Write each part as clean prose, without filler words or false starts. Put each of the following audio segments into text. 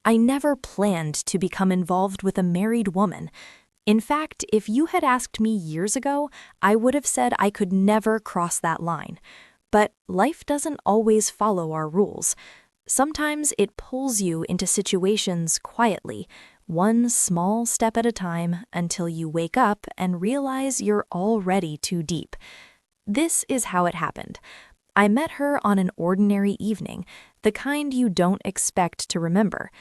I never planned to become involved with a married woman. In fact, if you had asked me years ago, I would have said I could never cross that line. But life doesn't always follow our rules. Sometimes it pulls you into situations quietly, one small step at a time, until you wake up and realize you're already too deep. This is how it happened. I met her on an ordinary evening, the kind you don't expect to remember.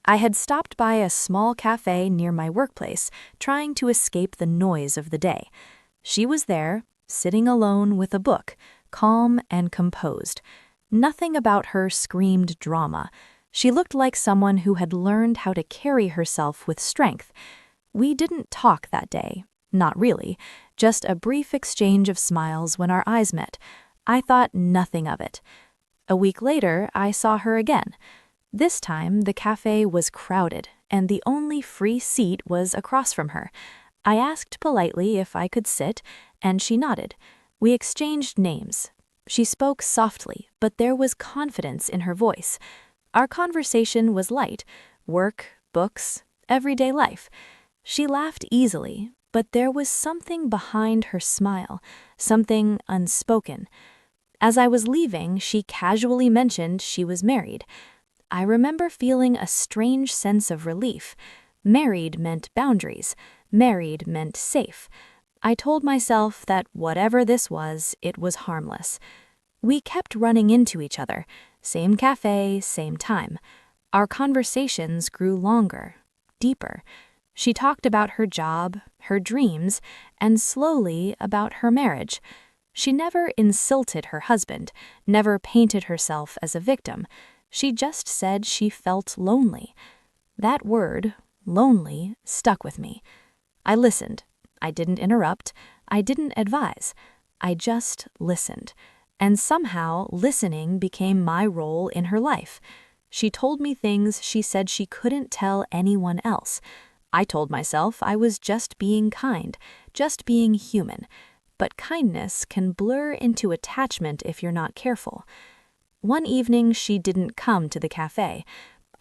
I had stopped by a small cafe near my workplace, trying to escape the noise of the day. She was there, sitting alone with a book, calm and composed. Nothing about her screamed drama. She looked like someone who had learned how to carry herself with strength. We didn't talk that day. Not really. Just a brief exchange of smiles when our eyes met. I thought nothing of it. A week later, I saw her again. This time, the cafe was crowded, and the only free seat was across from her. I asked politely if I could sit, and she nodded. We exchanged names. She spoke softly, but there was confidence in her voice. Our conversation was light: work, books, everyday life. She laughed easily, but there was something behind her smile, something unspoken. As I was leaving, she casually mentioned she was married. I remember feeling a strange sense of relief. Married meant boundaries. Married meant safe. I told myself that whatever this was, it was harmless. We kept running into each other. Same cafe, same time. Our conversations grew longer, deeper. She talked about her job, her dreams, and slowly about her marriage. She never insulted her husband, never painted herself as a victim. She just said she felt lonely. That word, lonely, stuck with me. I listened. I didn't interrupt. I didn't advise. I just listened. And somehow, listening became my role in her life. She told me things she said she couldn't tell anyone else. I told myself I was just being kind, just being human. But kindness can blur into attachment if you're not careful. One evening, she didn't come to the cafe.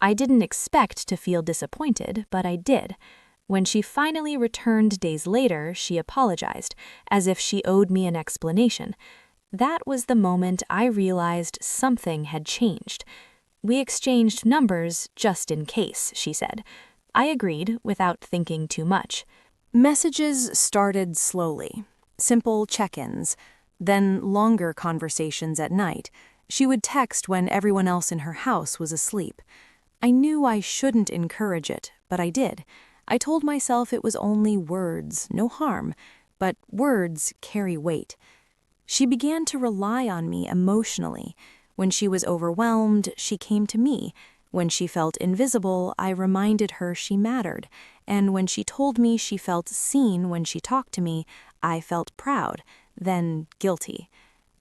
I didn't expect to feel disappointed, but I did. When she finally returned days later, she apologized, as if she owed me an explanation. That was the moment I realized something had changed. We exchanged numbers just in case, she said. I agreed without thinking too much. Messages started slowly. Simple check-ins, then longer conversations at night. She would text when everyone else in her house was asleep. I knew I shouldn't encourage it, but I did. I told myself it was only words, no harm, but words carry weight. She began to rely on me emotionally. When she was overwhelmed, she came to me. When she felt invisible, I reminded her she mattered. And when she told me she felt seen when she talked to me, I felt proud, then guilty.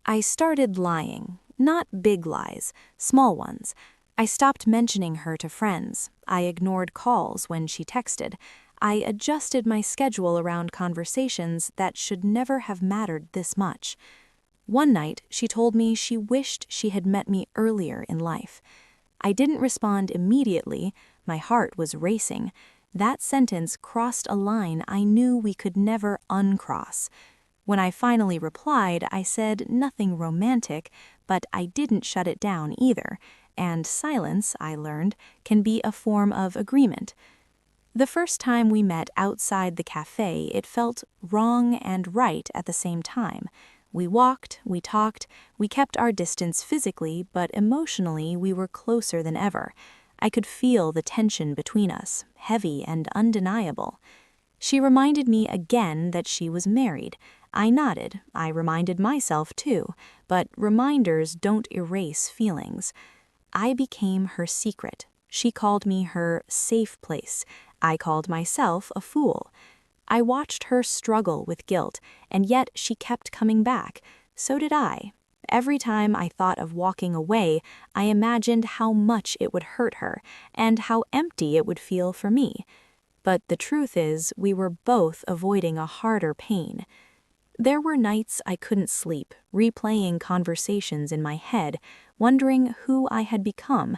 I started lying. Not big lies, small ones. I stopped mentioning her to friends. I ignored calls when she texted. I adjusted my schedule around conversations that should never have mattered this much. One night, she told me she wished she had met me earlier in life. I didn't respond immediately. My heart was racing. That sentence crossed a line I knew we could never uncross. When I finally replied, I said nothing romantic, but I didn't shut it down either, and silence, I learned, can be a form of agreement. The first time we met outside the cafe, it felt wrong and right at the same time. We walked, we talked, we kept our distance physically, but emotionally we were closer than ever. I could feel the tension between us, heavy and undeniable. She reminded me again that she was married. I nodded. I reminded myself too, but reminders don't erase feelings. I became her secret. She called me her safe place. I called myself a fool. I watched her struggle with guilt, and yet she kept coming back. So did I. Every time I thought of walking away, I imagined how much it would hurt her, and how empty it would feel for me. But the truth is, we were both avoiding a harder pain. There were nights I couldn't sleep, replaying conversations in my head, wondering who I had become.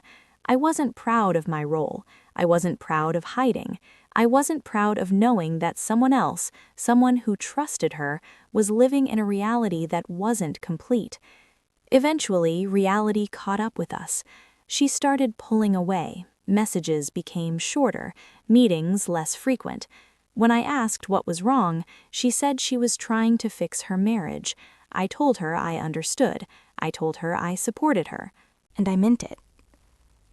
I wasn't proud of my role. I wasn't proud of hiding. I wasn't proud of knowing that someone else, someone who trusted her, was living in a reality that wasn't complete. Eventually, reality caught up with us. She started pulling away. Messages became shorter, meetings less frequent. When I asked what was wrong, she said she was trying to fix her marriage. I told her I understood. I told her I supported her. And I meant it.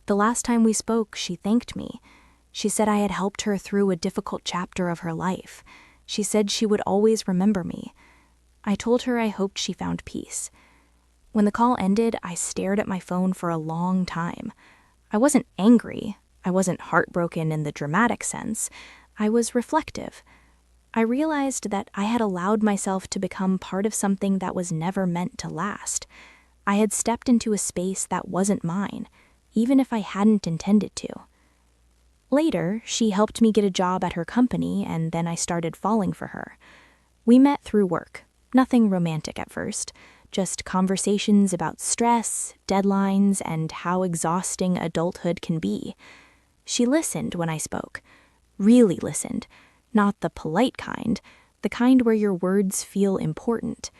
The last time we spoke, she thanked me. She said I had helped her through a difficult chapter of her life. She said she would always remember me. I told her I hoped she found peace. When the call ended, I stared at my phone for a long time. I wasn't angry. I wasn't heartbroken in the dramatic sense. I was reflective. I realized that I had allowed myself to become part of something that was never meant to last. I had stepped into a space that wasn't mine, even if I hadn't intended to. Later, she helped me get a job at her company, and then I started falling for her. We met through work. Nothing romantic at first, just conversations about stress, deadlines, and how exhausting adulthood can be. She listened when I spoke. Really listened. Not the polite kind, the kind where your words feel important.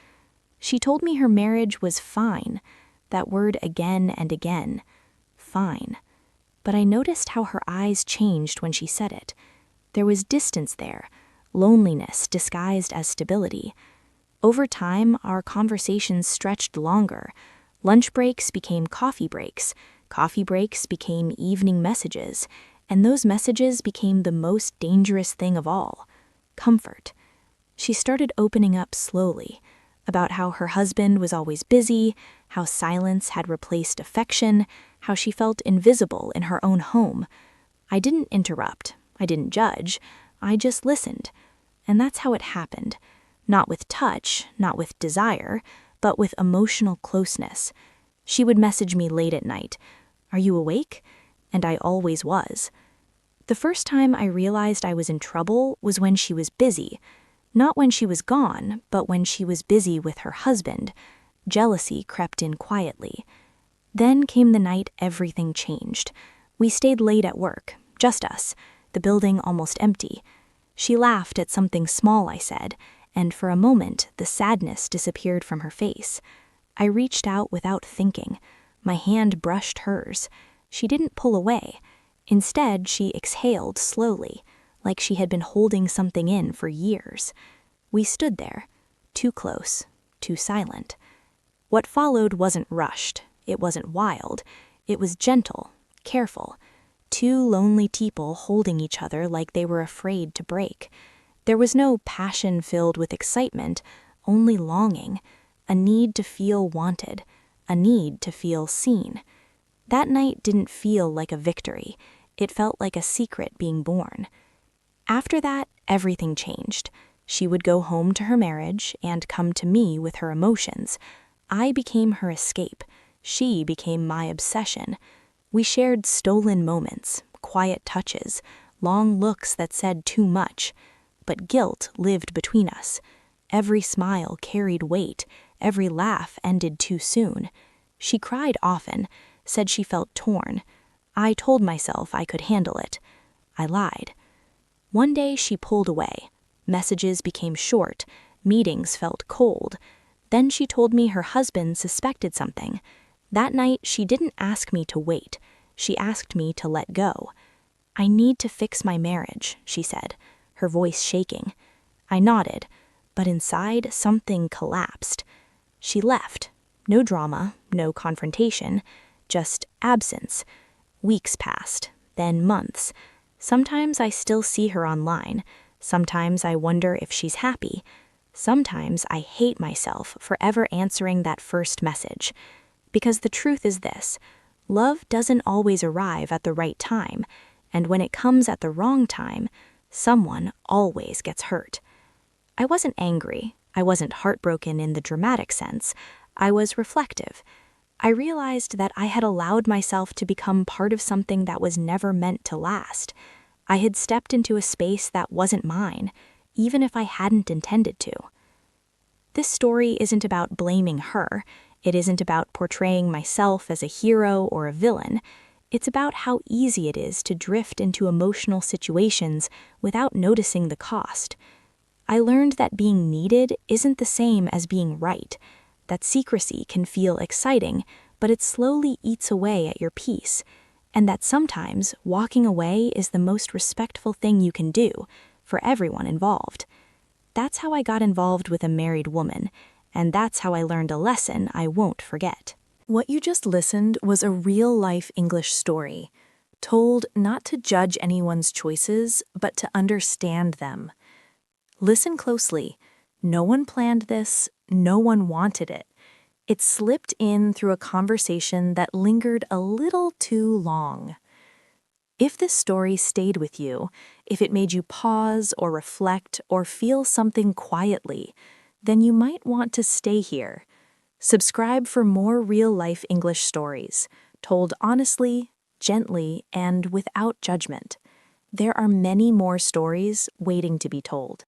She told me her marriage was fine. That word again and again. Fine. But I noticed how her eyes changed when she said it. There was distance there, loneliness disguised as stability. Over time, our conversations stretched longer. Lunch breaks became coffee breaks became evening messages, and those messages became the most dangerous thing of all, comfort. She started opening up slowly, about how her husband was always busy, how silence had replaced affection, how she felt invisible in her own home. I didn't interrupt. I didn't judge. I just listened. And that's how it happened. Not with touch, not with desire, but with emotional closeness. She would message me late at night. "Are you awake?" And I always was. The first time I realized I was in trouble was when she was busy. Not when she was gone, but when she was busy with her husband. Jealousy crept in quietly. Then came the night everything changed. We stayed late at work, just us, the building almost empty. She laughed at something small I said, and for a moment the sadness disappeared from her face. I reached out without thinking. My hand brushed hers. She didn't pull away. Instead, she exhaled slowly, like she had been holding something in for years. We stood there, too close, too silent. What followed wasn't rushed. It wasn't wild. It was gentle, careful. Two lonely people holding each other like they were afraid to break. There was no passion filled with excitement, only longing, a need to feel wanted, a need to feel seen. That night didn't feel like a victory. It felt like a secret being born. After that, everything changed. She would go home to her marriage and come to me with her emotions. I became her escape. She became my obsession. We shared stolen moments, quiet touches, long looks that said too much. But guilt lived between us. Every smile carried weight. Every laugh ended too soon. She cried often, said she felt torn. I told myself I could handle it. I lied. One day she pulled away. Messages became short. Meetings felt cold. Then she told me her husband suspected something. That night, she didn't ask me to wait. She asked me to let go. "I need to fix my marriage," she said, her voice shaking. I nodded, but inside something collapsed. She left. No drama, no confrontation, just absence. Weeks passed, then months. Sometimes I still see her online. Sometimes I wonder if she's happy. Sometimes I hate myself for ever answering that first message. Because the truth is this: love doesn't always arrive at the right time, and when it comes at the wrong time, someone always gets hurt. I wasn't angry. I wasn't heartbroken in the dramatic sense. I was reflective. I realized that I had allowed myself to become part of something that was never meant to last. I had stepped into a space that wasn't mine, even if I hadn't intended to. This story isn't about blaming her. It isn't about portraying myself as a hero or a villain. It's about how easy it is to drift into emotional situations without noticing the cost. I learned that being needed isn't the same as being right, that secrecy can feel exciting, but it slowly eats away at your peace, and that sometimes walking away is the most respectful thing you can do for everyone involved. That's how I got involved with a married woman, and that's how I learned a lesson I won't forget. What you just listened was a real-life English story, told not to judge anyone's choices, but to understand them. Listen closely. No one planned this, no one wanted it. It slipped in through a conversation that lingered a little too long. If this story stayed with you, if it made you pause or reflect or feel something quietly, then you might want to stay here. Subscribe for more real-life English stories, told honestly, gently, and without judgment. There are many more stories waiting to be told.